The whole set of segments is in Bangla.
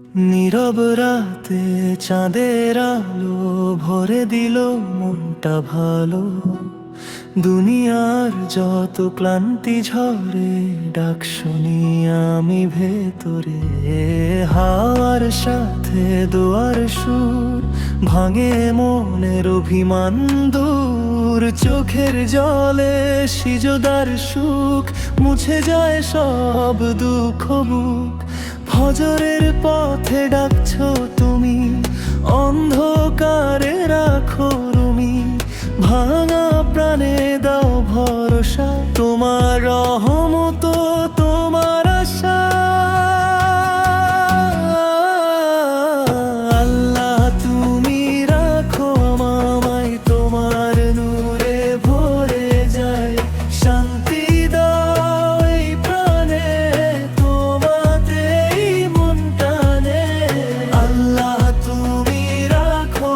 নীরব রাতে চাঁদের আলো ভরে দিল মনটা ভালো। দুনিয়ার যত ক্লান্তি ঝরে ডাক শুনি আমি ভেতরে। হাওয়ার সাথে দোয়ার সুর ভাঙে মনের অভিমান দূর। চোখের জলে সিজদার সুখ মুছে যায় সব দুঃখ বুক। ফজরের পথে ডাকছো তুমি, অন্ধকারে রাখো রুমি। ভাঙা প্রাণে দাও ভরসা, তোমার রহমত তোমার আশা। আল্লাহ তুমি রাখো আমায়, তোমার নূরে ভরে যায় শান্তি দাও এই প্রাণে, তোমাতেই মন টানে। আল্লাহ তুমি রাখো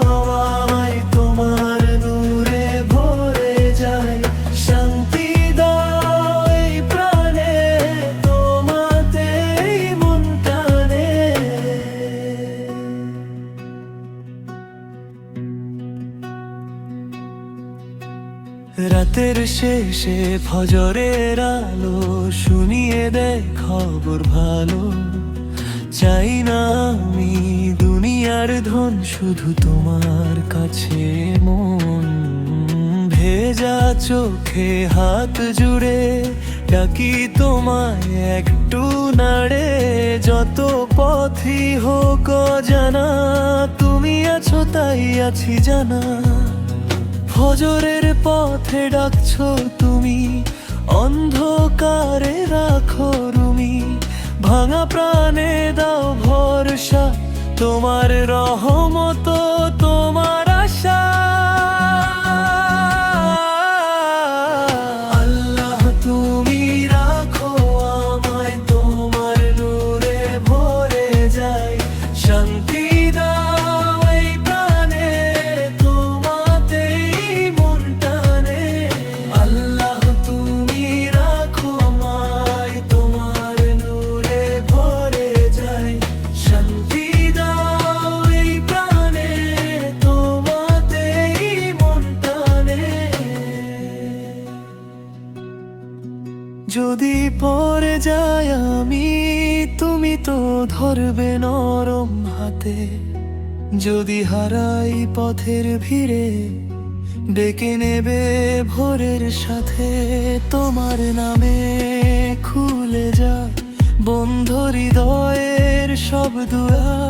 আমায়, তোমার নূরে ভরে যায় শান্তি দাও এই প্রাণে, তোমাতেই মন টানে। রাতের শেষে ফজরের আলো শুনিয়ে দেয় খবর ভালো। চাই না আমি দুনিয়ার ধন, শুধু তোমার কাছে মন। ভেজা চোখে হাত জুড়ে ডাকি তোমায় একটু নাড়ে। যত পথই হোক জানা, তুমি আছো তাই আছি জানা। ফজরের পথে ডাকছো তুমি, অন্ধকারে রাখো রুমি। ভাঙা প্রাণে দাও ভরসা, তোমার রহমত তোমার আশা। আল্লাহ তুমি রাখো আমায়, তোমার নূরে ভরে যায় শান্তি দাও এই প্রাণে, তোমাতেই মন টানে। আল্লাহ তুমি রাখো আমায়, তোমার নূরে ভরে যায় শান্তি দাও এই প্রাণে, তোমাতেই মন টানে। যদি পড়ে যায় আমি, তুমি তো ধরবে নরম হাতে। যদি হারাই পথের ভিড়ে, ডেকে নেবে ভোরের সাথে। তোমার নামে খুলে যায় বন্ধ হৃদয়ের সব দুয়ার।